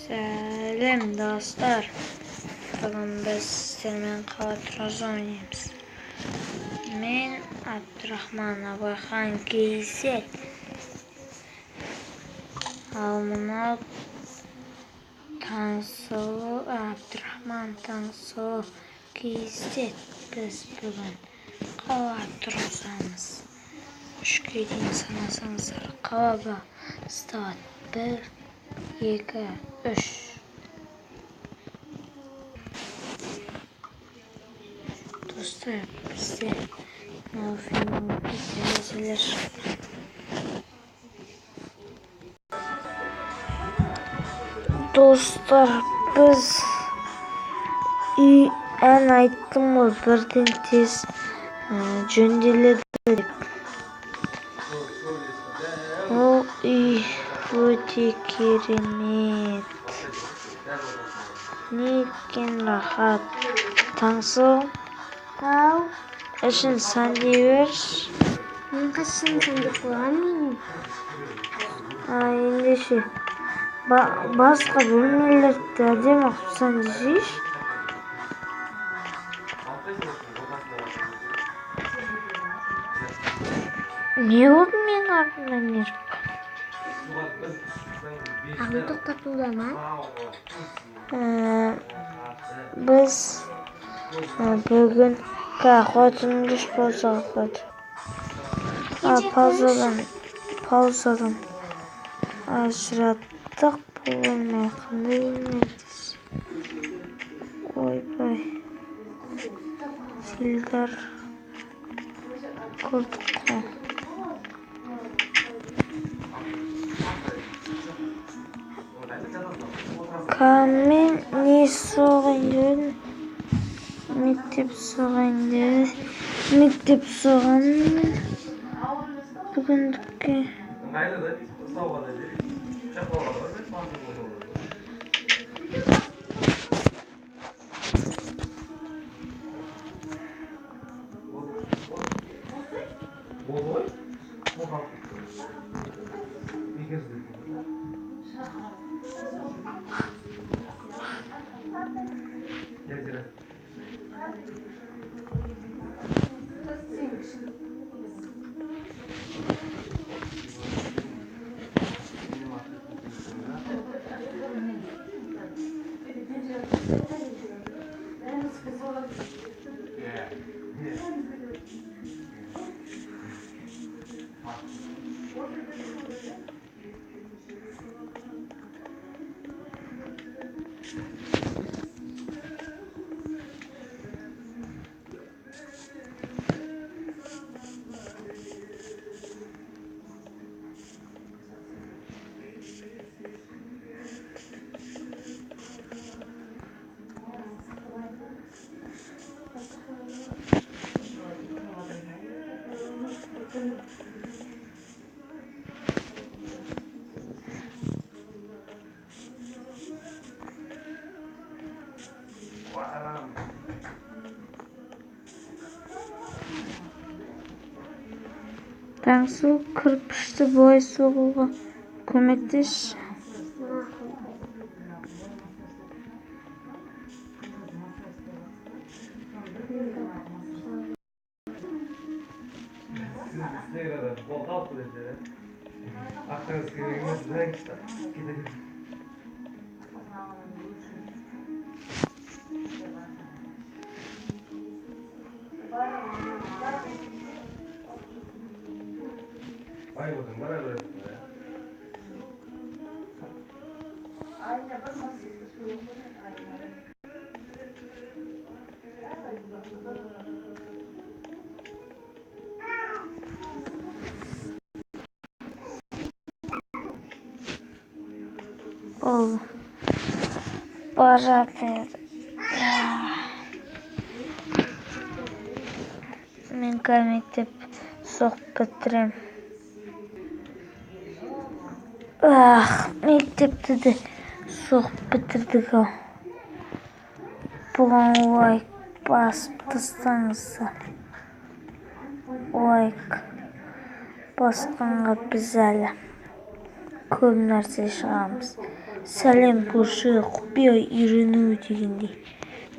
Сәлем, достар. Бүгін біз сіздермен қалатырыз ойнаймыз. Мен Абдурахман Абайхан Кейсет. Ал мынау Таңсұлу Абдурахман Таңсұлу Кейсет. Біз бүгін қалатырызамыз. 3-ке дейін санасаңыздар қала басталады. 1, 2, 3. Dostlar, bizde film meseleler. Dostlar, biz en ayттым ғой, бірден тез жөнделеді. Ол үй өте керемет. Некен рахат. Таңсыл. Ау. Ішін сәндей бер. Мен қашын сәндеп қойғанмын. Ендеше басқа бөлмелерді әдемі қылып сәндесейші. Не болды менің артымнан еріп? Ағын тоқтатуда ма? Біз бүгін қотынғыш болса қойды. Паузадан ажыраттық. Бұл бөлме қандай бөлмедіз? Ойбай. Телдар көрдік қой. Мен не соғайын дедім? Мектеп соған бүгіндікке. Таңсыл кірпішті былай соғуға көмектесші. Ол бара бер. Мен мектеп соғып бітірем. Мектепті де соғып бітірдік ау. Бұған лайк басып тастаңыздар. Лайк басқанға біз әлі көп нәрсе шығамыз. сәлем көрші құпия үйрену дегендей.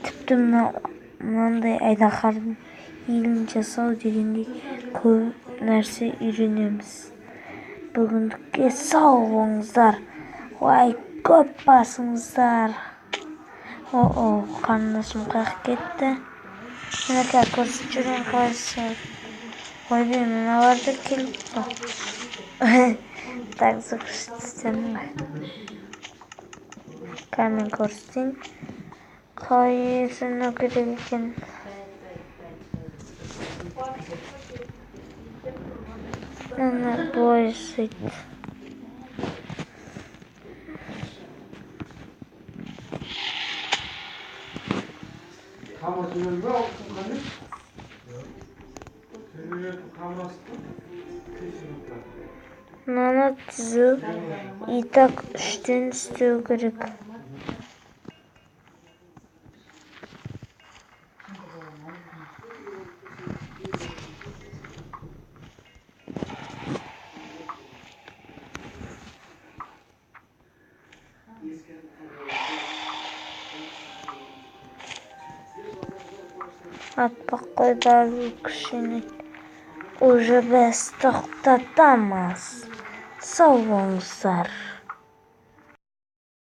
Тіпті мынандай айдаһардың елін жасау дегендей көп нәрсе үйренеміз. Бүгіндікке сау болыңыздар. Ой, көп басыңыздар. Қарындасым қайық кетті. Мінеке көрсетіп жүрген қалайсы. Ойбай, мыналарды келіп тұр. Так күштісің. Кәмен көрсетейін. Қалай есіну керек екен. Мына былай жасайды. Мынаны түзу. И так 3-тен істеу керек. Атпақ қойдарды кішкене уже біз тоқтатамыз. Сау болыңыздар.